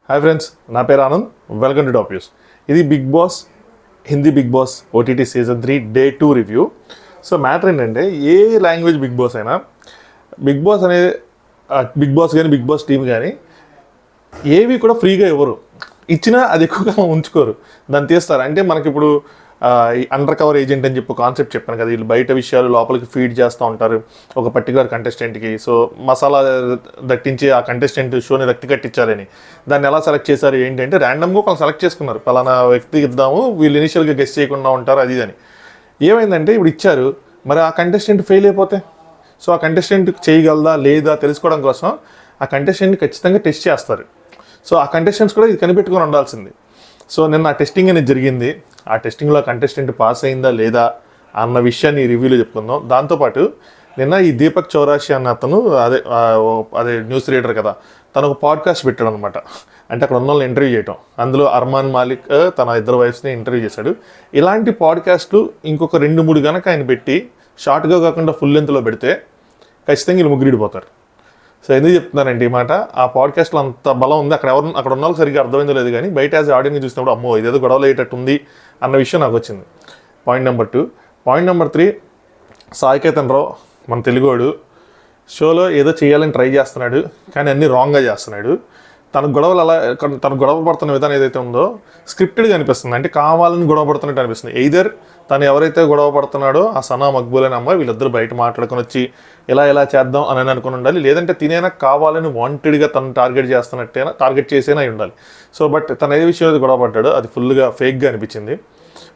Hi friends, నా పేరు Anand. Welcome to top news. ఇది Bigg Boss Hindi Bigg Boss OTT season 3 day 2 review. So matter ఏంటంటే, ఏ language Bigg Boss అయినా, Bigg Boss అనే బిగ్ బాస్ కానీ బిగ్ బాస్ టీమ్ కానీ ఏవి కూడా ఫ్రీగా ఇవ్వరు. ఇచ్చినా అది ఎక్కువగా ఉంచుకోరు, దాన్ని తీస్తారు. అంటే మనకి ఇప్పుడు అండర్ కవర్ ఏజెంట్ అని చెప్పి కాన్సెప్ట్ చెప్పాను కదా, వీళ్ళు బయట విషయాలు లోపలికి ఫీడ్ చేస్తూ ఉంటారు ఒక పర్టికులర్ కంటెస్టెంట్కి. సో మసాలా దట్టించి ఆ కంటెస్టెంట్ షోని రక్తి కట్టించాలని దాన్ని ఎలా సెలెక్ట్ చేశారు ఏంటంటే, ర్యాండమ్గా ఒకళ్ళు సెలెక్ట్ చేసుకున్నారు, పలానా వ్యక్తికి ఇద్దాము, వీళ్ళు ఇనిషియల్గా గెస్ట్ చేయకుండా ఉంటారు అది అని. ఏమైందంటే ఇప్పుడు ఇచ్చారు, మరి ఆ కంటెస్టెంట్ ఫెయిల్ అయిపోతే సో ఆ కంటెస్టెంట్ చేయగలదా లేదా తెలుసుకోవడం కోసం ఆ కంటెస్టెంట్ని ఖచ్చితంగా టెస్ట్ చేస్తారు. సో ఆ కంటెస్టెంట్స్ కూడా ఇది కనిపెట్టుకొని ఉండాల్సింది. సో నిన్న ఆ టెస్టింగ్ అనేది జరిగింది. ఆ టెస్టింగ్లో కంటెస్టెంట్ పాస్ అయిందా లేదా అన్న విషయాన్ని రివ్యూలో చెప్పుకుందాం. దాంతోపాటు నిన్న ఈ దీపక్ చౌరాషి అన్న అతను అదే న్యూస్ రీడర్ కదా, తను ఒక పాడ్కాస్ట్ పెట్టాడు అనమాట. అంటే అక్కడ ఉన్న వాళ్ళని ఇంటర్వ్యూ చేయటం. అందులో అర్మాన్ మాలిక్ తన ఇద్దరు వైఫ్స్ని ఇంటర్వ్యూ చేశాడు. ఇలాంటి పాడ్కాస్ట్లు ఇంకొక 2-3 కనుక ఆయన పెట్టి షార్ట్గా కాకుండా ఫుల్ లెంత్లో పెడితే ఖచ్చితంగా వీళ్ళు ముగ్గురిడిపోతారు. సో ఎందుకు చెప్తున్నానంటే ఈ మాట, ఆ పాడ్కాస్ట్లో అంత బలం ఉంది. అక్కడ ఉన్న వాళ్ళకి సరిగ్గా అర్థమైందో లేదు, కానీ బయట యాజ్ ఆడియన్స్ చూసినప్పుడు అమ్మో ఇదేదో గొడవలు అయ్యేటట్టు ఉంది అన్న విషయం నాకు వచ్చింది. Point number 2. Point number 3, Sai Ketan Rao మన తెలుగోడు షోలో ఏదో చేయాలని ట్రై చేస్తున్నాడు, కానీ అన్నీ రాంగ్గా చేస్తున్నాడు. తన గొడవ పడుతున్న విధానం ఏదైతే ఉందో స్క్రిప్టెడ్గా అనిపిస్తుంది. అంటే కావాలని గొడవ పడుతున్నట్టు అనిపిస్తుంది. ఎయిదర్ తను ఎవరైతే గొడవ పడుతున్నాడో ఆ సనా మక్బూల్ అనే అమ్మాయి, వీళ్ళిద్దరు బయట మాట్లాడుకొని వచ్చి ఇలా చేద్దాం అని అనుకుని ఉండాలి. లేదంటే తినేనా కావాలని వాంటెడ్గా తను టార్గెట్ చేసేనా ఉండాలి. సో బట్ తను ఏ విషయం అయితే గొడవ పడ్డాడో అది ఫుల్గా ఫేక్గా అనిపించింది.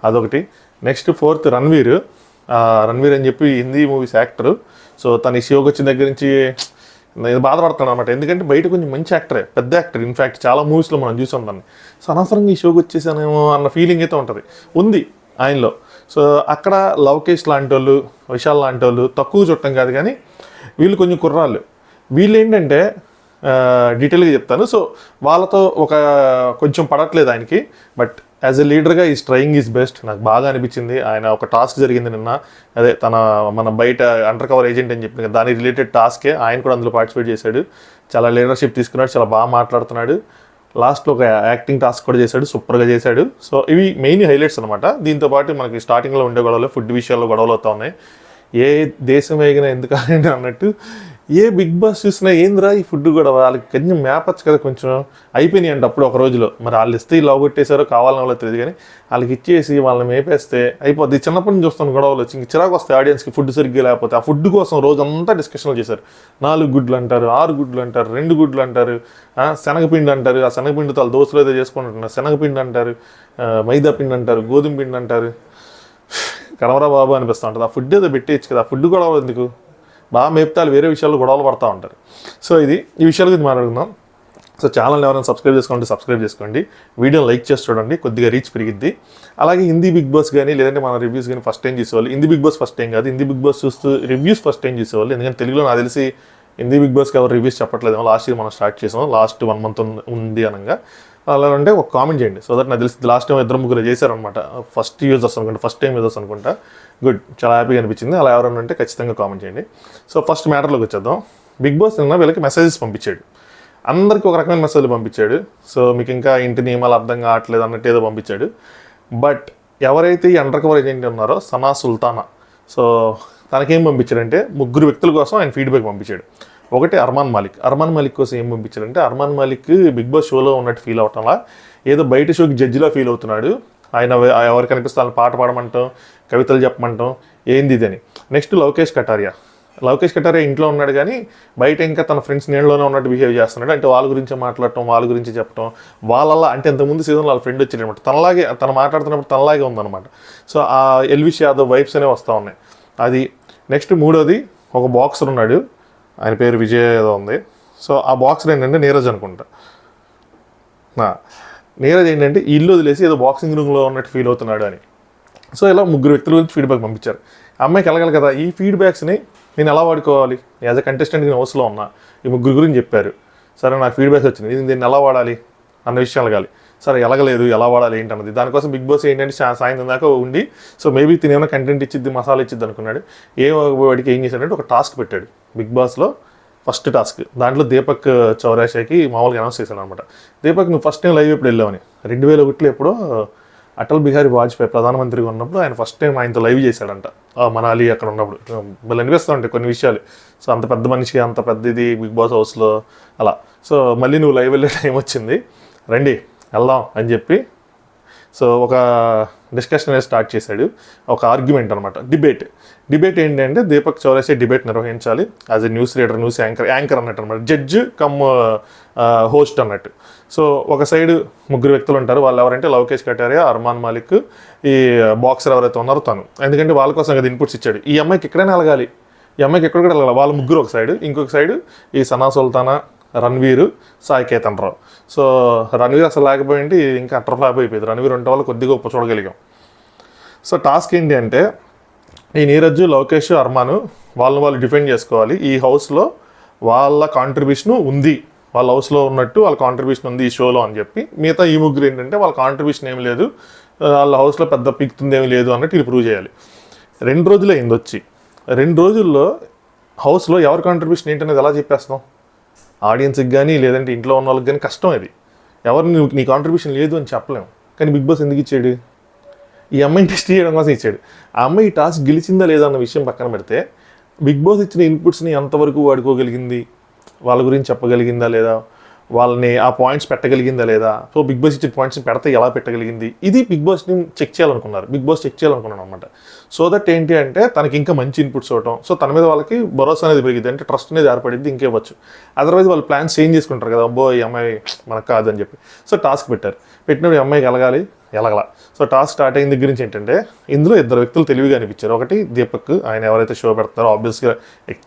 అదొకటి. నెక్స్ట్ 4th, రణ్వీర్ అని చెప్పి హిందీ మూవీస్ యాక్టరు. సో తను ఈ షోకి వచ్చిన దగ్గర నుంచి నేను బాధపడుతున్నాను అనమాట. ఎందుకంటే బయట కొంచెం మంచి యాక్టరే, పెద్ద యాక్టర్. ఇన్ఫ్యాక్ట్ చాలా మూవీస్లో మనం చూసాం దాన్ని. సో అనవసరంగా ఈ షోకి వచ్చేసానేమో అన్న ఫీలింగ్ అయితే ఉంది ఆయనలో. సో అక్కడ లవకేష్ లాంటి వాళ్ళు, విశాల్ లాంటి వాళ్ళు తక్కువ చుట్టం కాదు, కానీ వీళ్ళు కొంచెం కుర్రాళ్ళు. వీళ్ళు ఏంటంటే డీటెయిల్గా చెప్తాను. సో వాళ్ళతో కొంచెం పడట్లేదు ఆయనకి. బట్ యాజ్ ఎ లీడర్గా ఈజ్ ట్రయింగ్ ఈజ్ బెస్ట్. నాకు బాగా అనిపించింది. ఆయన ఒక టాస్క్ జరిగింది నిన్న, అదే మన బయట అండర్ కవర్ ఏజెంట్ అని చెప్పింది కదా, దాని రిలేటెడ్ టాస్కే ఆయన కూడా అందులో పార్టిసిపేట్ చేశాడు. చాలా లీడర్షిప్ తీసుకున్నాడు, చాలా బాగా మాట్లాడుతున్నాడు. లాస్ట్లో ఒక యాక్టింగ్ టాస్క్ కూడా చేశాడు, సూపర్గా చేశాడు. సో ఇవి మెయిన్ హైలైట్స్ అనమాట. దీంతోపాటు మనకి స్టార్టింగ్లో ఉండే గొడవలు, ఫుడ్ విషయాల్లో గొడవలు అవుతా ఉన్నాయి. ఏ దేశం వేగినా ఎందుకు అన్నట్టు ఏ బిగ్ బాస్ చూసినా ఏందిరా ఈ ఫుడ్ కూడా, వాళ్ళకి కొంచెం మేపచ్చు కదా, కొంచెం అయిపోయినాయి అంటే అప్పుడు ఒక రోజులో. మరి వాళ్ళు ఇస్తే కొట్టేశారో కావాలని వాళ్ళకి తెలియదు, కానీ వాళ్ళకి ఇచ్చేసి వాళ్ళని మేపేస్తే అయిపోద్ది. చిన్నప్పటి నుంచి చూస్తాను గొడవలు వచ్చి చిరాకు వస్తాయి ఆడియన్స్కి. ఫుడ్ సరిగ్గా లేకపోతే ఆ ఫుడ్ కోసం రోజంతా డిస్కషన్లు చేశారు. 4 గుడ్లు అంటారు, 6 గుడ్లు అంటారు, 2 గుడ్లు అంటారు, శనగపిండి అంటారు, ఆ శనగపిండితో వాళ్ళు దోశలు ఏదో చేసుకుంటున్నారు, శనగపిండి అంటారు, మైదా పిండి అంటారు, గోధుమ పిండి అంటారు. కడవరా బాబు అనిపిస్తూ ఉంటుంది. ఆ ఫుడ్ ఏదో పెట్టేయచ్చు కదా, ఆ ఫుడ్ గొడవ ఎందుకు? బాగా మేపుతాలు వేరే విషయాల్లో గొడవలు పడుతూ ఉంటారు. సో ఈ విషయాల గురించి మాట్లాడుకుందాం. సో ఛానల్ని ఎవరైనా సబ్స్క్రైబ్ చేసుకోండి, వీడియోని లైక్ చేసి చూడండి, కొద్దిగా రీచ్ పెరిగిద్ది. అలాగే హిందీ బిగ్ బాస్ కానీ లేదంటే మన రివ్యూస్ కానీ ఫస్ట్ టైం చూసేవాళ్ళు, Hindi Bigg Boss first time కాదు, హిందీ బిగ్ బాస్ చూస్తూ రివ్యూస్ ఫస్ట్ టైం చూసేవాళ్ళు. ఎందుకంటే తెలుగులో నాకు తెలిసి హిందీ బిగ్ బాస్కి ఎవరు రివ్యూస్ చెప్పట్లేదేమో. లాస్ట్ ఇయర్ మనం స్టార్ట్ చేసాం, లాస్ట్ 1 month ఉంది అనగా. అలా అంటే ఒక కామెంట్ చేయండి. సో దట్ నాకు తెలిసి లాస్ట్ టైం 2-3 చేశారనమాట, ఫస్ట్ టైం యూజర్స్ అనుకుంటా. గుడ్, చాలా హ్యాపీగా అనిపించింది. అలా ఎవరైనా ఉంటే ఖచ్చితంగా కామెంట్ చేయండి. సో ఫస్ట్ మ్యాటర్లోకి వచ్చేద్దాం. బిగ్ బాస్ నిన్న వీళ్ళకి మెసేజెస్ పంపించాడు, అందరికీ ఒక రకమైన మెసేజ్లు పంపించాడు. సో మీకు ఇంకా ఇంటి నియమాలు అర్థం కావట్లేదు అన్నట్టు ఏదో పంపించాడు. బట్ ఎవరైతే ఈ అండర్ కవర్ ఏజెంట్ ఉన్నారో సనా సుల్తానా, సో తనకేం పంపించాడంటే 3 వ్యక్తుల కోసం ఆయన ఫీడ్బ్యాక్ పంపించాడు. ఒకటి అర్మాన్ మాలిక్ కోసం ఏం పంపించాడంటే, అర్మాన్ మాలిక్ బిగ్ బాస్ షోలో ఉన్నట్టు ఫీల్ అవటంలా ఏదో బయట షోకి జడ్జిలా ఫీల్ అవుతున్నాడు. ఆయన ఎవరు కనిపిస్తే వాళ్ళని పాట పాడమంటాం, కవితలు చెప్పమంటాం, ఏంది ఇదని. నెక్స్ట్ లవకేష్ కటారియా ఇంట్లో ఉన్నాడు, కానీ బయట ఇంకా తన ఫ్రెండ్స్ నీళ్ళలోనే ఉన్నట్టు బిహేవ్ చేస్తున్నాడు. అంటే వాళ్ళ గురించి మాట్లాడటం, వాళ్ళ గురించి చెప్పడం, వాళ్ళ అంటే ఇంతకుముందు సీజన్లో వాళ్ళ ఫ్రెండ్ వచ్చాడనమాట, తను మాట్లాడుతున్నప్పుడు తనలాగే ఉందన్నమాట. సో ఆ ఎల్విష్ యాదవ్ వైబ్స్ అనేవి వస్తూ ఉన్నాయి. అది నెక్స్ట్. 3వది ఒక బాక్సర్ ఉన్నాడు, ఆయన పేరు విజయ్ ఏదో ఉంది. సో ఆ బాక్సర్ ఏంటంటే నీరజ్ అనుకుంటా. నీరజ్ ఏంటంటే ఇల్లు వదిలేసి ఏదో బాక్సింగ్ రూమ్లో ఉన్నట్టు ఫీల్ అవుతున్నాడు అని. సో ఇలా 3 వ్యక్తుల గురించి ఫీడ్బ్యాక్ పంపించారు. అమ్మాయికి వెళ్ళగలి కదా, ఈ ఫీడ్బ్యాక్స్ని నేను ఎలా వాడుకోవాలి? యాజ్ అ కంటెస్టెంట్ నేను హౌస్లో ఉన్నా, ఈ 3 గురించి చెప్పారు, సరే నాకు ఫీడ్బ్యాక్స్ వచ్చింది, నేను దీన్ని ఎలా వాడాలి అన్న విషయం అడగాలి. సరే ఎలాగలేదు, ఎలా వాడాలి ఏంటన్నది. దానికోసం బిగ్ బాస్ ఏంటంటే సాయంత్రం దాకా ఉండి, సో మేబీ తినేమైనా కంటెంట్ ఇచ్చిద్ది, మసాలా ఇచ్చిద్ది అనుకున్నాడు. వాడికి ఏం చేశాడంటే ఒక టాస్క్ పెట్టాడు బిగ్ బాస్లో. First task. దాంట్లో దీపక్ చౌరాషాకి మామూలుగా అనౌన్స్ చేశాను అనమాట. దీపక్ నువ్వు ఫస్ట్ టైం లైవ్ ఎప్పుడు వెళ్ళావని. 2001లో ఎప్పుడో అటల్ బిహారీ వాజ్పేయి ప్రధానమంత్రిగా ఉన్నప్పుడు ఆయన ఫస్ట్ టైం ఆయనతో లైవ్ చేశాడంట, మనాలి అక్కడ ఉన్నప్పుడు. మళ్ళీ అనిపిస్తూ ఉంటాయి కొన్ని విషయాలు. సో అంత పెద్ద మనిషి, అంత పెద్దది బిగ్ బాస్ హౌస్లో అలా. సో మళ్ళీ నువ్వు లైవ్ వెళ్ళే టైం వచ్చింది, రండి వెళ్దాం అని చెప్పి సో ఒక డిస్కషన్ అనేది స్టార్ట్ చేశాడు. ఒక ఆర్గ్యుమెంట్ అనమాట, డిబేట్ ఏంటంటే దీపక్ చౌరాషా డిబేట్ నిర్వహించాలి as a news reader, news anchor అన్నట్టు అనమాట, జడ్జ్ కమ్ హోస్ట్ అన్నట్టు. సో ఒక సైడ్ ముగ్గురు వ్యక్తులు ఉంటారు, వాళ్ళు ఎవరంటే లవకేష్ కటారియా, అర్మాన్ మాలిక్, ఈ బాక్సర్ ఎవరైతే ఉన్నారో తను. ఎందుకంటే వాళ్ళ కోసం కదా ఇన్పుట్స్ ఇచ్చాడు, ఈ అమ్మాయికి ఎక్కడైనా వెళ్ళగాలి, ఈ అమ్మాయికి ఎక్కడ కూడా వెళ్ళాలి. వాళ్ళ ముగ్గురు ఒక సైడ్, ఇంకొక సైడ్ ఈ సనా సుల్తానా, రణ్వీర్, సాయి కేతన్ రావు. సో రణ్వీర్ అసలు లేకపోయింది, ఇంకా అట్టర్ ఫ్లాప్ అయిపోయింది. రణ్వీర్ ఉంటే వాళ్ళు కొద్దిగా గొప్ప చూడగలిగాం. సో టాస్క్ ఏంటి అంటే ఈ నీరజ్, లవకేష్, అర్మాను వాళ్ళు డిఫెండ్ చేసుకోవాలి. ఈ హౌస్లో వాళ్ళ కాంట్రిబ్యూషన్ ఉంది, వాళ్ళ హౌస్లో ఉన్నట్టు వాళ్ళ కాంట్రిబ్యూషన్ ఉంది ఈ షోలో అని చెప్పి. మిగతా ఈ ముగ్గురు ఏంటంటే వాళ్ళ కాంట్రిబ్యూషన్ ఏమి లేదు, వాళ్ళ హౌస్లో పెద్ద పిక్తుంది ఏమి లేదు అన్నట్టు ఇది ప్రూవ్ చేయాలి. 2 రోజులు అయింది వచ్చి. 2 రోజుల్లో హౌస్లో ఎవరి కాంట్రిబ్యూషన్ ఏంటనేది ఎలా చెప్పేస్తాం ఆడియన్స్కి కానీ, లేదంటే ఇంట్లో ఉన్న వాళ్ళకి కానీ కష్టం. ఇది ఎవరిని నీ కాంట్రిబ్యూషన్ లేదు అని చెప్పలేము. కానీ బిగ్ బాస్ ఎందుకు ఇచ్చాడు, ఈ అమ్మాయిని టెస్ట్ చేయడం కోసం ఇచ్చాడు. ఆ అమ్మాయి ఈ టాస్క్ గెలిచిందా లేదా అన్న విషయం పక్కన పెడితే, బిగ్ బాస్ ఇచ్చిన ఇన్పుట్స్ని ఎంతవరకు వాడుకోగలిగింది, వాళ్ళ గురించి చెప్పగలిగిందా లేదా, వాళ్ళని ఆ పాయింట్స్ పెట్టగలిగిందా లేదా, సో బిగ్ బాస్ ఇచ్చిన పాయింట్స్ని పెడితే ఎలా పెట్టగలిగింది, ఇది బిగ్ బాస్ని చెక్ చేయాలనుకున్నారు. బిగ్ బాస్ చెక్ చేయాలనుకున్నాను అనమాట. సో దట్ ఏంటి అంటే తనకి ఇంకా మంచి ఇన్పుట్స్ ఇవ్వటం, సో తన మీద వాళ్ళకి భరోసా అనేది పెరిగింది, అంటే ట్రస్ట్ అనేది ఏర్పడింది, ఇంకేవచ్చు. అదర్వైజ్ వాళ్ళు ప్లాన్స్ చేంజ్ చేసుకుంటారు కదా, అబ్బో ఈ అమ్మాయి మనకు కాదని చెప్పి. సో టాస్క్ పెట్టినప్పుడు ఈ అమ్మాయికి ఎలగల. సో టాస్క్ స్టార్ట్ అయిన దగ్గర నుంచి ఏంటంటే ఇందులో 2 వ్యక్తులు తెలివిగా అనిపించారు. ఒకటి దీపక్, ఆయన ఎవరైతే షో పెడతారో ఆబ్వియస్గా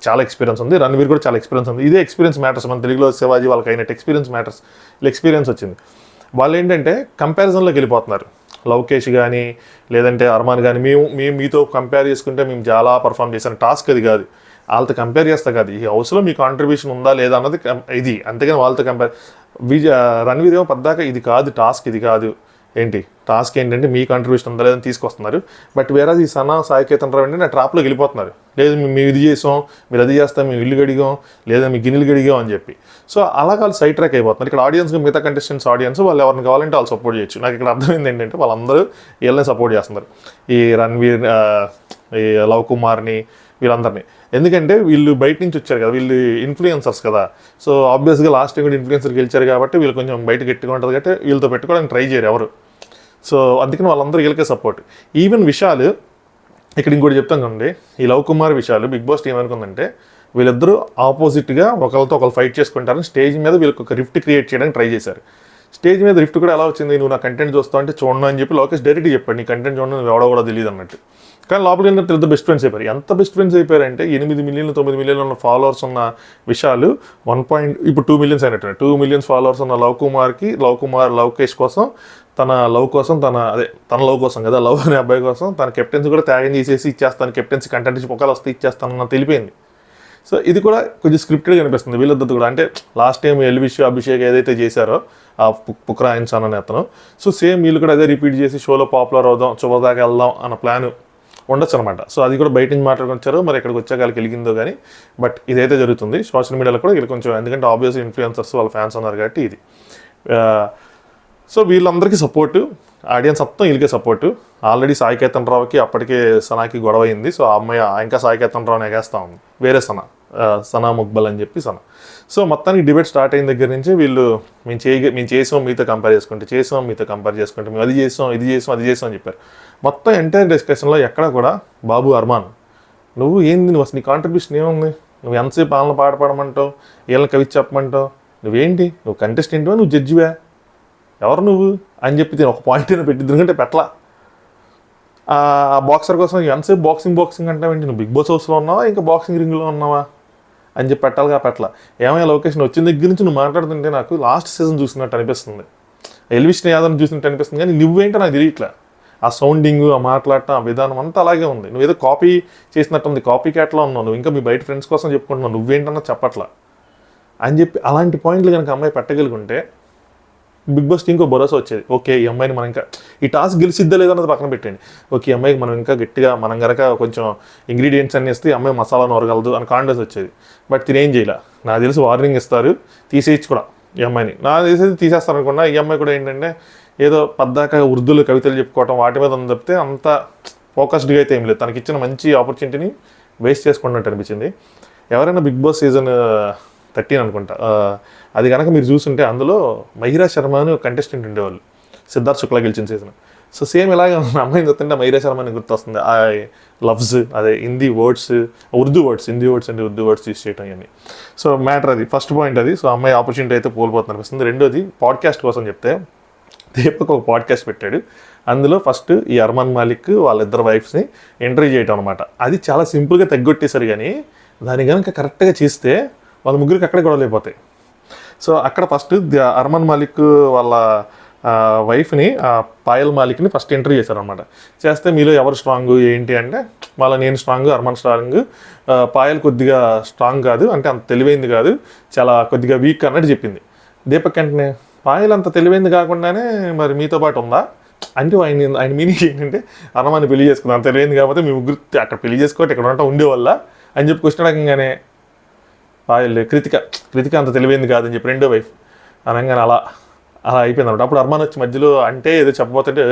చాలా ఎక్స్పీరియన్స్ ఉంది. రణ్వీర్ కూడా చాలా ఎక్స్పీరియన్స్ ఉంది. ఇదే ఎక్స్పీరియన్స్ మ్యాటర్స్. మన తెలుగులో శివాజీ వాళ్ళకి అయినట్టు ఎక్స్పీరియన్స్ మ్యాటర్స్, ఇలా ఎక్స్పీరియన్స్ వచ్చింది. వాళ్ళు ఏంటంటే కంపారిజన్లోకి వెళ్ళిపోతున్నారు. లవకేష్ కానీ లేదంటే అర్మాన్ కానీ, మేము మీతో కంపేర్ చేసుకుంటే మేము చాలా పర్ఫామ్ చేశాను. టాస్క్ అది కాదు, వాళ్ళతో కంపేర్ చేస్తా కాదు, ఈ హౌస్లో మీ కాంట్రిబ్యూషన్ ఉందా లేదా అన్నది ఇది. అంతేగాని వాళ్ళతో కంపేర్. రణ్వీర్ ఏమో పద్దాక ఇది కాదు టాస్క్, ఇది కాదు ఏంటి టాస్క్ ఏంటంటే మీ కాంట్రిబ్యూషన్ ఉందా లేదని తీసుకొస్తున్నారు. బట్ వేరే ఈ సనా, సాయి కేతన్ రావు ఏంటంటే ట్రాప్లోకి వెళ్ళిపోతున్నారు. లేదు మేము ఇది చేసాం, మీరు అది చేస్తాం, మేము ఇల్లు గడిగాం, లేదా మీ గిన్నెలు గడిగాం అని చెప్పి. సో అలా వాళ్ళు సైడ్ ట్రాక్ అయిపోతున్నారు. ఇక్కడ ఆడియన్స్, మిగతా కంటెస్టెంట్స్ ఆడియన్స్ వాళ్ళు ఎవరిని కావాలంటే వాళ్ళు సపోర్ట్ చేయొచ్చు. నాకు ఇక్కడ అర్థమైంది ఏంటంటే వాళ్ళందరూ వీళ్ళని సపోర్ట్ చేస్తున్నారు, ఈ రణ్వీర్, ఈ లవ్ కుమార్ని, వీళ్ళందరినీ. ఎందుకంటే వీళ్ళు బయట నుంచి వచ్చారు కదా, వీళ్ళు ఇన్ఫ్లుయెన్సర్స్ కదా. సో ఆబ్వియస్గా లాస్ట్ టైం కూడా ఇన్ఫ్లుయెన్సర్కి గెలిచారు కాబట్టి వీళ్ళు కొంచెం బయట గట్టిగా ఉంటుంది కాబట్టి వీళ్ళతో పెట్టుకోవడానికి ట్రై చేయరు ఎవరు. సో అందుకని వాళ్ళందరూ వీళ్ళకే సపోర్ట్. ఈవెన్ విశాల్, ఇక్కడ ఇంకోటి చెప్తాను కదండి, ఈ Lav Kumar Vishal Bigg Boss team అనుకుందంటే వీళ్ళిద్దరూ ఆపోజిట్గా ఒకరితో ఒకరు ఫైట్ చేసుకుంటారని స్టేజ్ మీద వీళ్ళకి ఒక రిఫ్ట్ క్రియేట్ చేయడానికి ట్రై చేశారు. స్టేజ్ మీద రిఫ్ట్ కూడా ఎలా వచ్చింది, నువ్వు నా కంటెంట్ చూస్తావు అంటే చూడను అని చెప్పి లోకేష్ డైరెక్ట్గా చెప్పాడు, నీ కంటెంట్ చూడను, నువ్వు ఎవడో కూడా తెలియదు అన్నట్టు. కానీ లోపలికి వెళ్ళిన తర్వాత బెస్ట్ ఫ్రెండ్స్ అయిపోయారు. ఎంత బెస్ట్ ఫ్రెండ్స్ అయిపోయారంటే 8 మిలియన్లు 9 మిలియన్లు ఉన్న ఫాలోవర్స్ ఉన్న విశాల్ ఇప్పుడు 2 మిలియన్స్ అయినట్టు. 2 మిలియన్స్ ఫాలోవర్స్ ఉన్న లవకేష్ కోసం తన లవ్ కోసం కదా, లవ్ అనే అబ్బాయి కోసం తన కెప్టెన్సీ కూడా త్యాగం చేసేసి ఇచ్చేస్తాను, కెప్టెన్సీ కంటెంట్ ఒకవేళ వస్తే ఇచ్చేస్తానన్న తెలిపోయింది. సో ఇది కూడా కొంచెం స్క్రిప్టెడ్గా అనిపిస్తుంది వీళ్ళిద్దరు కూడా. అంటే లాస్ట్ టైం ఎల్విష్, అభిషేక్ ఏదైతే చేశారో ఆ పుక్రా ఇన్సాన్ అనే అతను, సో సేమ్ వీళ్ళు కూడా అదే రిపీట్ చేసి షోలో పాపులర్ అవుదాం, చివరిదాకా వెళ్దాం అన్న ప్లాన్ ఉండొచ్చు అనమాట. సో అది కూడా బయట నుంచి మాట్లాడుకొచ్చారు, మరి ఇక్కడికి వచ్చాక వాళ్ళకి వెలిగిందో కానీ. బట్ ఇదైతే జరుగుతుంది సోషల్ మీడియాలో కూడా వీళ్ళు కొంచెం, ఎందుకంటే ఆబ్వియస్లీ ఇన్ఫ్లుయెన్సర్స్ వాళ్ళ ఫ్యాన్స్ ఉన్నారు కాబట్టి ఇది. సో వీళ్ళందరికీ సపోర్టు, ఆడియన్స్ మొత్తం వీళ్ళకే సపోర్టు. ఆల్రెడీ సాయి కేతన్ రావుకి అప్పటికే సనాకి గొడవ అయింది. సో ఆ అమ్మాయి ఇంకా సాయి కేతన్ రావుని ఎగేస్తా ఉంది, వేరే సనా ముక్బల్ అని చెప్పి సనా. సో మొత్తానికి డిబేట్ స్టార్ట్ అయిన దగ్గర నుంచి వీళ్ళు మేము చేసాం మీతో కంపేర్ చేసుకుంటే మేము అది చేసాం అది చేసాం అని చెప్పారు. మొత్తం ఎంటైర్ డిస్కషన్లో ఎక్కడ కూడా బాబు అర్మాన్ నువ్వు ఏంది, నువ్వు అసలు నీ కాంట్రిబ్యూషన్ ఏముంది, నువ్వు ఎంతసేపు పాలన పాడమంటావు, వీళ్ళని కవి చెప్పమంటావు, నువ్వేంటి, నువ్వు కంటెస్టెంట్వా, నువ్వు జడ్జివా, ఎవరు నువ్వు అని చెప్పి ఒక పాయింట్ అయినా పెట్టిద్దు. ఎందుకంటే పెట్టలా ఆ బాక్సర్ కోసం ఎంతసేపు బాక్సింగ్ అంటావేంటి, నువ్వు బిగ్ బాస్ హౌస్లో ఉన్నావా ఇంకా బాక్సింగ్ రింగ్లో ఉన్నావా అని చెప్పి పెట్టాలిగా. ఏమైనా లొకేషన్ వచ్చిన దగ్గర నుంచి నువ్వు మాట్లాడుతుంటే నాకు లాస్ట్ సీజన్ చూసినట్టు అనిపిస్తుంది, ఎల్విష్ యాదవ్ని చూసినట్టు అనిపిస్తుంది. కానీ నువ్వేంటో నాకు తెలియట్లా, ఆ సౌండింగ్, ఆ మాట్లాడటం, ఆ విధానం అంతా అలాగే ఉంది. నువ్వు ఏదో కాపీ చేసినట్టుంది, కాపీ క్యాట్లో ఉన్నావు, నువ్వు ఇంకా మీ బయట ఫ్రెండ్స్ కోసం చెప్పుకుంటున్నావు, నువ్వేంటన్నా చెప్పట్లా అని చెప్పి అలాంటి పాయింట్లు కనుక అమ్మాయి పెట్టగలుగుంటే బిగ్ బాస్కి ఇంకో భరోసా వచ్చేది. ఓకే, ఈ అమ్మాయిని మనం ఇంకా ఈ టాస్క్ గెలిచిద్దా లేదన్నది పక్కన పెట్టండి. ఓకే, ఈ అమ్మాయికి మనం ఇంకా గట్టిగా మనం కనుక కొంచెం ఇంగ్రీడియంట్స్ అన్ని ఇస్తే ఈ అమ్మాయి మసాలా నూరగలదు అని కాన్ఫిడెన్స్ వచ్చేది. బట్ తినేం చేయాల, నాకు తెలిసి వార్నింగ్ ఇస్తారు, తీసేయచ్చు కూడా ఈ అమ్మాయిని. నాకు తెలిసి తీసేస్తారు అనుకున్నా. ఈ అమ్మాయి కూడా ఏంటంటే ఏదో పద్దాక ఉర్దూలు కవితలు చెప్పుకోవటం వాటి మీద ఉంది తప్పితే అంత ఫోకస్డ్గా అయితే ఏం లేదు. తనకి ఇచ్చిన మంచి ఆపర్చునిటీని వేస్ట్ చేసుకున్నట్టు అనిపించింది. ఎవరైనా బిగ్ బాస్ సీజన్ 13 అనుకుంటా, అది కనుక మీరు చూస్తుంటే అందులో మహిరా శర్మ అని ఒక కంటెస్టెంట్ ఉండేవాళ్ళు, సిద్ధార్థ్ శుక్లా గెలిచిన సీజన్. సో సేమ్ ఇలాగే అమ్మాయిని చూస్తుంటే మహిరా శర్మ అని గుర్తొస్తుంది. ఆ లవ్స్, అదే హిందీ వర్డ్స్, హిందీ వర్డ్స్ అంటే ఉర్దూ వర్డ్స్ యూస్ చేయటం ఇవన్నీ. సో మ్యాటర్ అది ఫస్ట్ పాయింట్ అది. సో అమ్మాయి ఆపర్చునిటీ అయితే కోల్పోతుంది అనిపిస్తుంది. రెండోది పాడ్కాస్ట్ కోసం చెప్తే, దీపక్ ఒక పాడ్కాస్ట్ పెట్టాడు. అందులో ఫస్ట్ ఈ అర్మాన్ మాలిక్ వాళ్ళిద్దరు వైఫ్స్ని ఇంటర్వ్యూ చేయటం అనమాట. అది చాలా సింపుల్గా తగ్గొట్టేశారు, కానీ దాన్ని కనుక కరెక్ట్గా చేస్తే వాళ్ళ ముగ్గురికి అక్కడే గొడవలు అయిపోతాయి. సో అక్కడ ఫస్ట్ అర్మాన్ మాలిక్ వాళ్ళ వైఫ్ని, పాయల్ మాలిక్ని ఫస్ట్ ఇంటర్వ్యూ చేశారనమాట. చేస్తే మీలో ఎవరు స్ట్రాంగ్ ఏంటి అంటే, వాళ్ళ నేను స్ట్రాంగ్, అర్మాన్ స్ట్రాంగ్, పాయల్ కొద్దిగా స్ట్రాంగ్ కాదు, అంటే అంత తెలివైంది కాదు, చాలా కొద్దిగా వీక్ అన్నట్టు చెప్పింది. దీపక్ వెంటనే పాయల్ అంత తెలివైంది కాకుండానే మరి మీతో పాటు ఉందా అంటే, ఆయన మీనింగ్ ఏంటంటే అర్మాన్ని పెళ్లి చేసుకుందాం, అంత తెలివైంది కాకపోతే మీ ముగ్గురు అక్కడ పెళ్లి చేసుకోవట్టు ఇక్కడ ఉంటా ఉండేవాళ్ళ అని చెప్పి క్వశ్చన్ అడగంగానే పాయల్ కృతిక అంత తెలివైంది కాదని చెప్పి రెండో వైఫ్ అనగానే అలా అయిపోయింది అనమాట. అప్పుడు అర్మాన్ వచ్చి మధ్యలో అంటే ఏదో చెప్పబోతుంటే,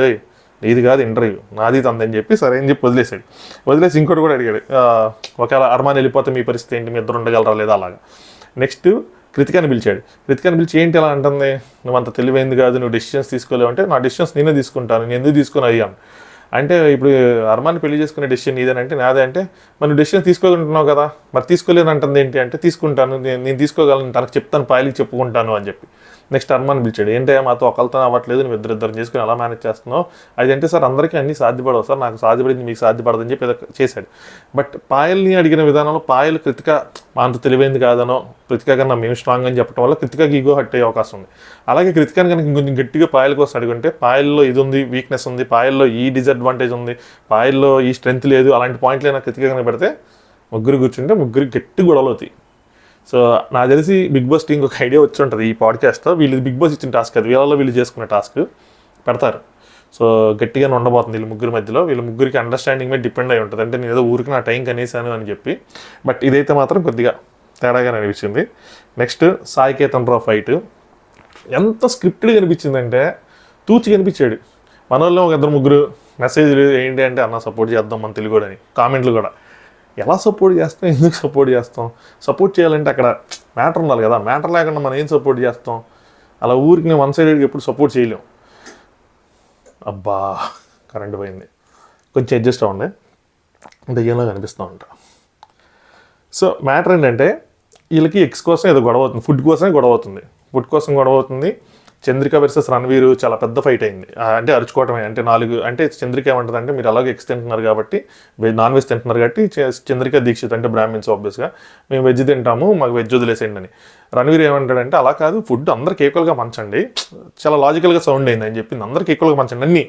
ఇది కాదు ఇంటర్వ్యూ, నాది తందని చెప్పి సరే అని చెప్పి వదిలేసాడు. వదిలేసి ఇంకోటి కూడా అడిగాడు, ఒకవేళ అర్మాన్ వెళ్ళిపోతే మీ పరిస్థితి ఏంటి, మీ ఇద్దరు ఉండగలరా లేదా అలాగా. నెక్స్ట్ కృతికాని పిలిచాడు. కృతికాని పిలిచి ఏంటి అలా అంటుంది, నువ్వు అంత తెలివైంది కాదు, నువ్వు డెసిషన్స్ తీసుకోలేవు అంటే, నా డెసిషన్స్ నేనే తీసుకుంటాను, నేను ఎందుకు తీసుకొని అయ్యాను అంటే, ఇప్పుడు అర్మాన్ని పెళ్లి చేసుకునే డెసిషన్ నీదేనంటే నాదే అంటే, మరి నువ్వు డెసిషన్ తీసుకోగలుగుతున్నావు కదా, మరి తీసుకోలేను అంటుంది ఏంటి అంటే, తీసుకుంటాను, నేను తీసుకోగలను, తనకు చెప్తాను, పాయలకి చెప్పుకుంటాను అని చెప్పి. నెక్స్ట్ అర్మాన్ పిలిచాడు. ఏంటంటే మాతో ఒకరితో అవ్వట్లేదు, నువ్వు ఇద్దరు చేసుకుని ఎలా మేనేజ్ చేస్తున్నావు, అదంటే సార్ అందరికీ అన్నీ సాధ్యపడవు సార్, నాకు సాధ్యపడింది మీకు సాధ్యపడదని చెప్పి ఏదో చేశాడు. బట్ పాయల్ని అడిగిన విధానంలో పాయల్ కృతిక అంత తెలివైంది కాదనో, కృతిక కన్నా మేము స్ట్రాంగ్ అని చెప్పడం వల్ల కృతికకి ఈగో హట్ అయ్యే అవకాశం ఉంది. అలాగే కృతికాని కనుక ఇంకొంచెం గట్టిగా పాయల్ కోసం అడుగుంటే, పాయల్లో ఇది ఉంది, వీక్నెస్ ఉంది, పాయల్లో ఈ డిసడ్వాంటేజ్ ఉంది, పాయల్లో ఈ స్ట్రెంత్ లేదు, అలాంటి పాయింట్లు అయినా కృతిక కనుక పెడితే ముగ్గురు కూర్చుంటే ముగ్గురు గట్టి గొడవలు అవుతాయి. సో నాకు తెలిసి బిగ్ బాస్ టీంకి ఒక ఐడియా వచ్చి ఉంటుంది ఈ పాడ్కాస్ట్లో, వీళ్ళు బిగ్ బాస్ ఇచ్చిన టాస్క్ అది, వీళ్ళు చేసుకునే టాస్క్ పెడతారు. సో గట్టిగానే ఉండబోతుంది వీళ్ళు ముగ్గురి మధ్యలో, వీళ్ళ ముగ్గురికి అండర్స్టాండింగ్ మీద డిపెండ్ అయి ఉంటుంది. అంటే నేను ఏదో ఊరికి నా టైం కనేసాను అని చెప్పి, బట్ ఇదైతే మాత్రం కొద్దిగా తేడాగానే అనిపించింది. నెక్స్ట్ సాయి కేతన్ రావు ఫైట్ ఎంత స్క్రిప్టెడ్గా అనిపించిందంటే, తూచి కనిపించాడు. మన వాళ్ళు ఒక ఇద్దరు ముగ్గురు మెసేజ్లు ఏంటి అంటే, అన్న సపోర్ట్ చేద్దాం మన తెలుగు అని, కామెంట్లు కూడా ఎలా సపోర్ట్ చేస్తాం, ఎందుకు సపోర్ట్ చేస్తాం, సపోర్ట్ చేయాలంటే అక్కడ మ్యాటర్ ఉండాలి కదా, మ్యాటర్ లేకుండా మనం ఏం సపోర్ట్ చేస్తాం, అలా ఊరికి నేను వన్ సైడెడ్గా ఎప్పుడు సపోర్ట్ చేయలేం. అబ్బా కరెంట్ పోయింది, కొంచెం అడ్జస్ట్ అవ్వండి, దయ్యంలో కనిపిస్తూ ఉంటా. సో మ్యాటర్ ఏంటంటే, వీళ్ళకి ఎగ్స్ కోసం ఏదో గొడవ అవుతుంది, ఫుడ్ కోసమే గొడవ అవుతుంది. చంద్రిక వర్సెస్ రణవీరు చాలా పెద్ద ఫైట్ అయింది. అంటే అరుచుకోవటమే, అంటే చంద్రిక ఏమంటుంది అంటే, మీరు అలాగే ఎగ్స్ తింటున్నారు కాబట్టి, నాన్ వెజ్ తింటున్నారు కాబట్టి, చంద్రిక దీక్షిత్ అంటే బ్రాహ్మిన్స్ ఆబ్వియస్గా, మేము వెజ్ తింటాము, మాకు వెజ్ వదిలేసేయండి అని. రణవీర్ ఏమంటాడంటే, అలా కాదు, ఫుడ్ అందరికి ఈక్వల్గా పంచండి, చాలా లాజికల్గా సౌండ్ అయింది అని చెప్పింది, అందరికి ఈక్వల్గా పంచండి అన్నీ,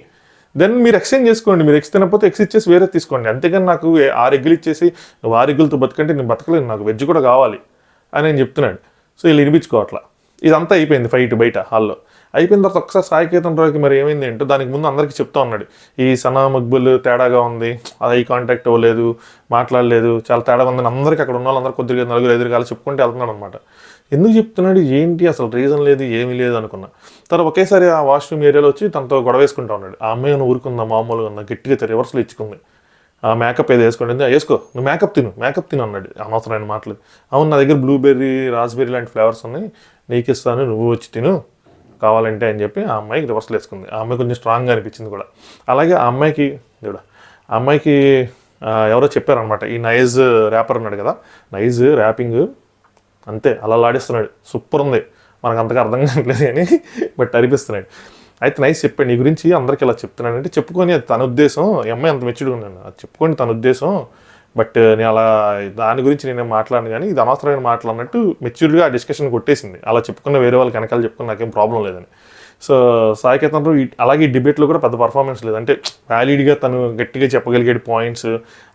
దెన్ మీరు ఎక్స్చేంజ్ చేసుకోండి, మీరు ఎగ్స్ తినకపోతే ఎగ్స్ ఇచ్చేసి వేరే తీసుకోండి, అంతేగాని నాకు 6 ఎగ్గులు ఇచ్చేసి నువ్వు 6 ఎగ్గులతో బతుకంటే నేను బతకలేదు, నాకు వెజ్ కూడా కావాలి అని నేను చెప్తున్నాడు. సో వీళ్ళు వినిపించుకోవట్లా. ఇదంతా అయిపోయింది ఫైట్ బయట హాల్లో. అయిపోయిన తర్వాత ఒకసారి సాయి కేతన్ రావుకి మరి ఏమైంది ఏంటో, దానికి ముందు అందరికీ చెప్తా ఉన్నాడు, ఈ సనా మక్బుల్ తేడాగా ఉంది, అది ఐ కాంటాక్ట్ అవ్వలేదు, మాట్లాడలేదు, చాలా తేడాగా ఉందని అందరికీ అక్కడ ఉన్న వాళ్ళందరూ కొద్దిగా 4-5 కాలు చెప్పుకుంటే వెళ్తున్నాడు అనమాట. ఎందుకు చెప్తున్నాడు ఏంటి అసలు రీజన్ లేదు ఏమీ లేదు అనుకున్నా. తర్వాత ఒకేసారి ఆ వాష్రూమ్ ఏరియాలో వచ్చి తనతో గొడవ వేసుకుంటా ఉన్నాడు. ఆ అమ్మాయి ఊరుకుందా, మామూలుగా ఉందా, గట్టిగా రివర్స్లో ఇచ్చుకుంది. ఆ మేకప్ ఏదో వేసుకోండి, వేసుకో నువ్వు మేకప్ తిను అన్నాడు. అనవసరమైన మాటలు. అవును, నా దగ్గర బ్లూబెర్రీ రాస్బెర్రీ లాంటి ఫ్లేవర్స్ ఉన్నాయి, నీకు ఇస్తాను, నువ్వు వచ్చి తిను కావాలంటే అని చెప్పి ఆ అమ్మాయికి రివర్స్లో వేసుకుంది. ఆ అమ్మాయి కొంచెం స్ట్రాంగ్గా అనిపించింది కూడా. అలాగే ఆ అమ్మాయికి ఎవరో చెప్పారనమాట, ఈ నైజ్ ర్యాపర్ ఉన్నాడు కదా, నైజ్ ర్యాపింగ్ అంతే అలా ఆడిస్తున్నాడు, సూపర్ ఉంది, మనకు అంతగా అర్థం కావట్లేదు కానీ బట్ అనిపిస్తున్నాడు. అయితే నైస్ చెప్పాడు, నీ గురించి అందరికీ ఇలా చెప్తున్నాడు అంటే, చెప్పుకొని అది తన ఉద్దేశం, ఈ అమ్మాయి అంత మెచ్యూర్గా ఉన్నాను, అది చెప్పుకొని తన ఉద్దేశం, బట్ నేను అలా దాని గురించి నేనేం మాట్లాడను కానీ ఇది అనవసరమైన మాటలు అన్నట్టు మెచ్యూర్డ్గా ఆ డిస్కషన్ కొట్టేసింది. అలా చెప్పుకున్న వేరే వాళ్ళకి వెనకాల చెప్పుకుని నాకేం ప్రాబ్లం లేదని. సో సాయి కేతన్ రావు అలాగే ఈ డిబేట్లో కూడా పెద్ద పర్ఫార్మెన్స్ లేదు, అంటే వ్యాలిడ్గా తను గట్టిగా చెప్పగలిగే పాయింట్స్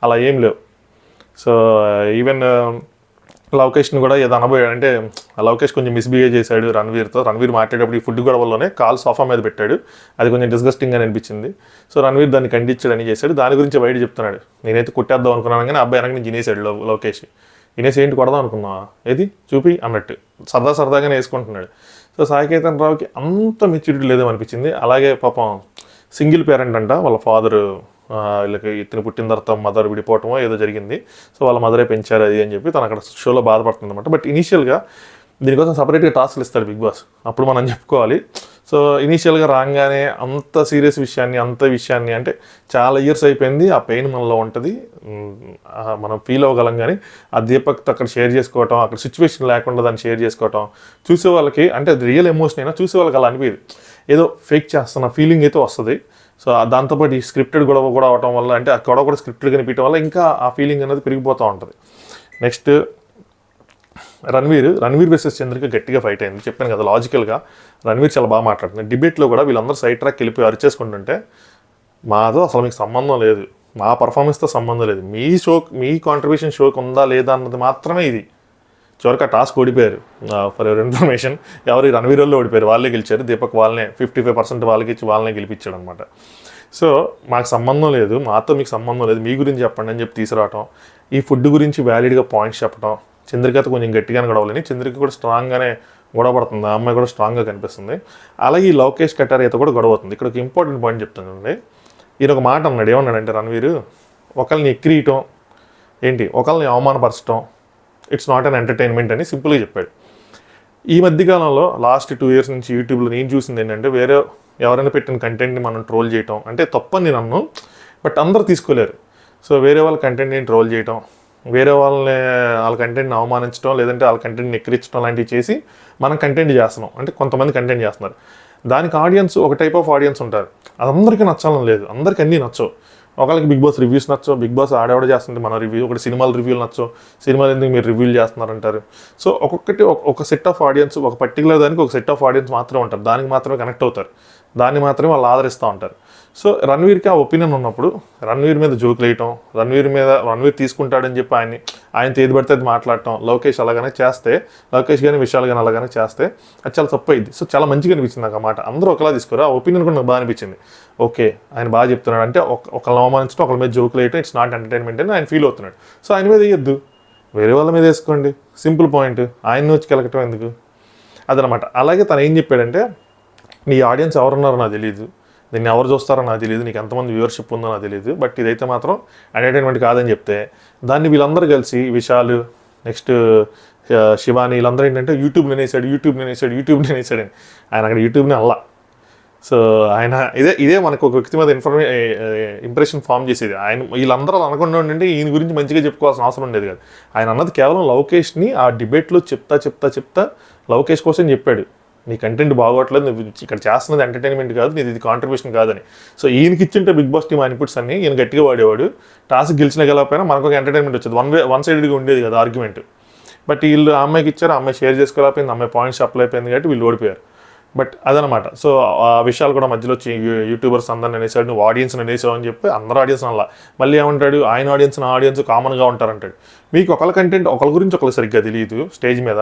అలా ఏం లేవు. సో ఈవెన్ లవకేష్ని కూడా ఏదో అనబోయాడు, అంటే లవకేష్ కొంచెం మిస్బిహేవ్ చేశాడు రణవీర్తో. రణవీర్ మాట్లాడేటప్పుడు ఈ ఫుడ్ గొడవలోనే కాల్ సోఫా మీద పెట్టాడు, అది కొంచెం డిస్గస్టింగ్ అని అనిపించింది. సో రణవీర్ దాన్ని ఖండించాడు అని చేశాడు. దాని గురించి బయట చెప్తున్నాడు, నేనైతే కొట్టేద్దాం అనుకున్నాను కానీ అబ్బాయి వెనక నుంచి వినేసాడు లవకేష్. వినేసి ఏంటి కొడదాం అనుకున్నావా, ఏది చూపి అన్నట్టు సరదాగానే వేసుకుంటున్నాడు. సో సాయికేతన్ రావుకి అంత మెచ్యూరిటీ లేదేమో అనిపించింది. అలాగే పాపం సింగిల్ పేరెంట్ అంట, వాళ్ళ ఫాదరు వీళ్ళకి ఇతను పుట్టిన తర్వాత మదర్ విడిపోవటమో ఏదో జరిగింది. సో వాళ్ళ మదరే పెంచారు అది అని చెప్పి తను అక్కడ షోలో బాధపడుతుంది అనమాట. బట్ ఇనీషియల్గా దీనికోసం సపరేట్గా టాస్క్లు ఇస్తాడు బిగ్ బాస్, అప్పుడు మనం చెప్పుకోవాలి. సో ఇనీషియల్గా రాగానే అంత సీరియస్ విషయాన్ని అంటే చాలా ఇయర్స్ అయిపోయింది, ఆ పెయిన్ మనలో ఉంటుంది, మనం ఫీల్ అవ్వగలం. కానీ ఆ దీపక్తో అక్కడ షేర్ చేసుకోవటం, అక్కడ సిచ్యువేషన్ లేకుండా దాన్ని షేర్ చేసుకోవటం చూసే వాళ్ళకి, అంటే అది రియల్ ఎమోషన్ అయినా చూసే వాళ్ళకి అలా అనిపించదు, ఏదో ఫేక్ చేస్తున్న ఫీలింగ్ అయితే వస్తుంది. సో దాంతోపాటు ఈ స్క్రిప్టెడ్ గొడవ కూడా అవటం వల్ల, అంటే ఆ గొడవ కూడా స్క్రిప్టెడ్ కనిపించడం వల్ల ఇంకా ఆ ఫీలింగ్ అనేది పెరిగిపోతూ ఉంటుంది. నెక్స్ట్ రణవీర్ వర్సెస్ చంద్రిక గట్టిగా ఫైట్ అయింది. చెప్పాను కదా, లాజికల్గా రణవీర్ చాలా బాగా మాట్లాడుతుంది. డిబేట్లో కూడా వీళ్ళందరూ సైడ్ ట్రాక్ వెళ్ళిపోయి అరిచేసుకుంటుంటే, మాతో అసలు మీకు సంబంధం లేదు, మా పర్ఫార్మెన్స్తో సంబంధం లేదు, మీ కాంట్రిబ్యూషన్ షోకి ఉందా లేదా అన్నది మాత్రమే ఇది. చివరికి ఆ టాస్క్ ఓడిపోయారు. ఫర్ ఎవర్ ఇన్ఫర్మేషన్, ఎవరు రణవీర్ వాళ్ళు ఓడిపోయారు, వాళ్ళే గెలిచారు. దీపక్ వాళ్ళనే 55% వాళ్ళకి ఇచ్చి వాళ్ళనే గెలిపించాడు అనమాట. సో మాకు సంబంధం లేదు, మాతో మీకు సంబంధం లేదు, మీ గురించి చెప్పండి అని చెప్పి తీసుకురావటం, ఈ ఫుడ్ గురించి వ్యాలిడ్గా పాయింట్స్ చెప్పడం. చంద్రికతో కొంచెం గట్టిగానే గొడవలేని, చంద్రిక కూడా స్ట్రాంగ్గానే గొడవ పడుతుంది, ఆ అమ్మాయి కూడా స్ట్రాంగ్గా కనిపిస్తుంది. అలాగే ఈ లవకేష్ కటారియతో కూడా గొడవ అవుతుంది. ఇక్కడ ఒక ఇంపార్టెంట్ పాయింట్ చెప్తానండి. ఈయన ఒక మాట అన్నాడు, ఏమన్నాడంటే రణవీర్, ఒకళ్ళని ఎక్కిరియటం ఏంటి, ఒకళ్ళని అవమానపరచడం ఇట్స్ నాట్ అన్ ఎంటర్టైన్మెంట్ అని సింపుల్గా చెప్పాడు. ఈ మధ్యకాలంలో లాస్ట్ 2 years నుంచి యూట్యూబ్లో నేను చూసింది ఏంటంటే, వేరే ఎవరైనా పెట్టిన కంటెంట్ని మనం ట్రోల్ చేయటం అంటే తప్పని నన్ను, బట్ అందరూ తీసుకోలేరు. సో వేరే వాళ్ళ కంటెంట్ని ట్రోల్ చేయటం, వేరే వాళ్ళ కంటెంట్ని అవమానించడం, లేదంటే వాళ్ళ కంటెంట్ని ఎక్కిరించడం లాంటివి చేసి మనం కంటెంట్ చేస్తున్నాం. అంటే కొంతమంది కంటెంట్ చేస్తున్నారు, దానికి ఆడియన్స్ ఒక టైప్ ఆఫ్ ఆడియన్స్ ఉంటారు. అది అందరికీ నచ్చాలని లేదు, అందరికీ అన్నీ నచ్చవు. ఒకళ్ళకి బిగ్ బాస్ రివ్యూస్ నచ్చో, బిగ్ బాస్ ఆడేవాడ చేస్తుంటే మన రివ్యూ, ఒకటి సినిమాల రివ్యూలు నచ్చో, సినిమాలు ఎందుకు మీరు రివ్యూలు చేస్తున్నారంటారు. సో ఒక్కొక్కటి ఒక సెట్ ఆఫ్ ఆడియన్స్, ఒక పర్టికులర్ దానికి ఒక సెట్ ఆఫ్ ఆడియన్స్ మాత్రమే ఉంటారు, దానికి మాత్రమే కనెక్ట్ అవుతారు, దాన్ని మాత్రమే వాళ్ళు ఆదరిస్తూ ఉంటారు. సో రణవీర్కి ఆ ఒపీనియన్ ఉన్నప్పుడు రణవీర్ మీద జోకులు వేయటం, రణవీర్ తీసుకుంటాడని చెప్పి ఆయన ఏది పడితే అది మాట్లాడటం, లవకేష్ అలాగనే చేస్తే, లవకేష్ కానీ విశాల్ కానీ అలాగనే చేస్తే అది చాలా తప్పు అయింది. సో చాలా మంచిగా అనిపించింది నాకు ఆ మాట. అందరూ ఒకలా తీసుకోరు, ఆ ఒపీనియన్ కూడా నాకు బాగా అనిపించింది. ఓకే, ఆయన బాగా చెప్తున్నాడు, అంటే ఒకళ్ళని అవమానించడం, ఒకళ్ళ మీద జోకులు వేయటం ఇట్స్ నాట్ ఎంటర్టైన్మెంట్ అని ఆయన ఫీల్ అవుతున్నాడు. సో ఆయన మీద వేయద్దు, వేరే వాళ్ళ మీద వేసుకోండి, సింపుల్ పాయింట్. ఆయన్ని వచ్చి కెలకటం ఎందుకు, అదనమాట. అలాగే తను ఏం చెప్పాడంటే, నీ ఆడియన్స్ ఎవరున్నారో నాకు తెలియదు, దీన్ని ఎవరు చూస్తారో నాకు తెలియదు, నీకు ఎంతమంది వ్యూవర్షిప్ ఉందో నాకు తెలియదు, బట్ ఇదైతే మాత్రం ఎంటర్టైన్మెంట్ కాదని చెప్తే, దాన్ని వీళ్ళందరూ కలిసి విశాల్, నెక్స్ట్ శివాని, వీళ్ళందరూ ఏంటంటే యూట్యూబ్ నేనేసాడు అని ఆయన అక్కడ యూట్యూబ్ని అల్లా. సో ఆయన ఇదే మనకు ఒక వ్యక్తి మీద ఇంప్రెషన్ ఫామ్ చేసేది. ఆయన వీళ్ళందరూ అనకుండా ఉండంటే ఈయన గురించి మంచిగా చెప్పుకోవాల్సిన అవసరం ఉండేది కాదు. ఆయన అన్నది కేవలం లవకేష్ని ఆ డిబేట్లో చెప్తా లవకేష్ కోసం చెప్పాడు, నీ కంటెంట్ బాగోట్లేదు, నువ్వు ఇక్కడ చేస్తున్నది ఎంటర్టైన్మెంట్ కాదు, ఇది కాంట్రిబ్యూషన్ కాదని. సో ఈయనకి ఇచ్చింటే బిగ్ బాస్ టీమ్ ఇన్పుట్స్ అన్ని ఈయన గట్టిగా వాడేవాడు, టాస్క్ గెలిచిన గెలకపోయినా మనకు ఒక ఎంటర్టైన్మెంట్ వచ్చేది. వన్ సైడెడ్గా ఉండేది కదా ఆర్గ్యుమెంట్. బట్ వీళ్ళు ఆ అమ్మాయికి ఇచ్చారు, ఆ అమ్మాయి షేర్ చేసుకోలేకపోయింది, అమ్మాయి పాయింట్స్ అప్లై అయిపోయింది కాబట్టి వీళ్ళు ఓడిపోయారు. బట్ అదనమాట. సో ఆ విషయాలు కూడా మధ్యలో వచ్చి యూట్యూబర్స్ అందరిని అనేసాడు, నువ్వు ఆడియన్స్ని అనేసావు అని చెప్పి అందరూ ఆడియన్స్ అలా. మళ్ళీ ఏమంటాడు, ఆయన ఆడియన్స్ నా ఆడియన్స్ కామన్గా ఉంటారంటాడు. మీకు ఒకళ్ళ కంటెంట్ ఒకళ్ళ గురించి ఒకళ్ళు సరిగ్గా తెలియదు, స్టేజ్ మీద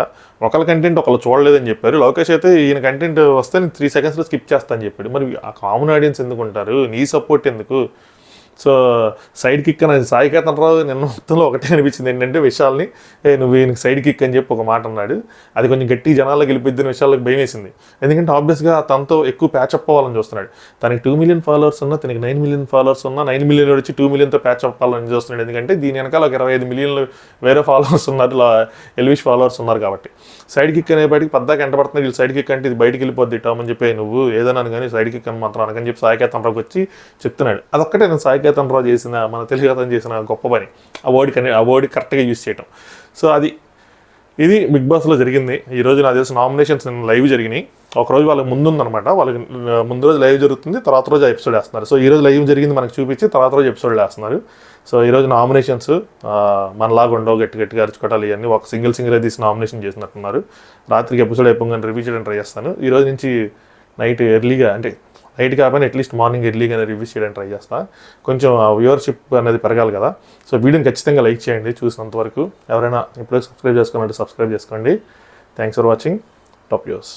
ఒకళ్ళ కంటెంట్ ఒకళ్ళు చూడలేదని చెప్పారు. లవకేష్ అయితే ఈయన కంటెంట్ వస్తే నేను 3 secondsలో స్కిప్ చేస్తాను చెప్పాడు. మరి ఆ కామన్ ఆడియన్స్ ఎందుకు ఉంటారు, నీ సపోర్ట్ ఎందుకు? సో సైడ్ కిక్ అని సాయికేతన్ రావు నిన్న మొత్తంలో ఒకటే అనిపించింది ఏంటంటే, విశాల్ని నువ్వు ఈయనకి సైడ్ కిక్ అని చెప్పి ఒక మాట అన్నాడు. అది కొంచెం గట్టి జనాల్లో గెలిపిద్దని విషయాలకు భయం వేసింది. ఎందుకంటే ఆబ్వియస్గా తనతో ఎక్కువ ప్యాచ్ అప్ అవ్వాలని చూస్తున్నాడు. తనకి 2 million ఫాలోవర్స్ ఉన్నా, తనకి 9 million ఫాలోవర్స్ ఉన్నా, 9 million వచ్చి 2 millionతో ప్యాచ్ అప్ అవ్వాలని చూస్తున్నాడు. ఎందుకంటే దీని వెనకాల ఒక 25 million వేరే ఫాలోవర్స్ ఉన్నారు, ఎల్విష్ ఫాలోవర్స్ ఉన్నారు కాబట్టి. సైడ్ కిక్ అనేపాటికి పద్దాక ఎంట పడుతుంది, వీళ్ళు సైడ్ కిక్ అంటే ఇది బయటికి వెళ్ళిపోద్ది టామని చెప్పి, నువ్వు ఏదైనా కానీ సైడ్ కిక్ అని మాత్రం అనకని చెప్పి సాయికేతన్ రావుకి వచ్చి చెప్తున్నాడు. అదొక్కటే నేను సాయికేతన్ రావు చేసిన, మన తెలుగు అతను చేసిన గొప్ప పని, ఆ వర్డ్ కరెక్ట్గా యూజ్ చేయటం. సో ఇది బిగ్ బాస్లో జరిగింది. ఈరోజు నాకు తెలిసిన నామినేషన్స్ నిన్న లైవ్ జరిగినాయి. ఒకరోజు వాళ్ళకి ముందుందనమాట, వాళ్ళకి ముందు రోజు లైవ్ జరుగుతుంది, తర్వాత రోజు ఎపిసోడ్ వేస్తున్నారు. సో ఈరోజు లైవ్ జరిగింది మనకు చూపించి తర్వాత రోజు ఎపిసోడ్లు వేస్తున్నారు. సో ఈరోజు నామినేషన్స్ మనలాగా ఉండవు, గట్టిగా అరుచుకోవటాలు ఇవన్నీ ఒక సింగిల్ తీసి నామినేషన్ చేసినట్టున్నారు. రాత్రికి ఎపిసోడ్ అయిపోగానే రివ్యూ చేయడం ట్రై చేస్తాను. ఈరోజు నుంచి నైట్ ఎర్లీగా, అంటే నైట్ కాకపోయినా అట్లీస్ట్ మార్నింగ్ ఎర్లీగానే రివ్యూస్ చేయడానికి ట్రై చేస్తా. కొంచెం వ్యూవర్షిప్ అనేది పెరగాలి కదా. సో వీడియోని ఖచ్చితంగా లైక్ చేయండి చూసినంతవరకు. ఎవరైనా ఇప్పుడే సబ్స్క్రైబ్ చేసుకోవాలంటే సబ్స్క్రైబ్ చేసుకోండి. Thanks for watching top views.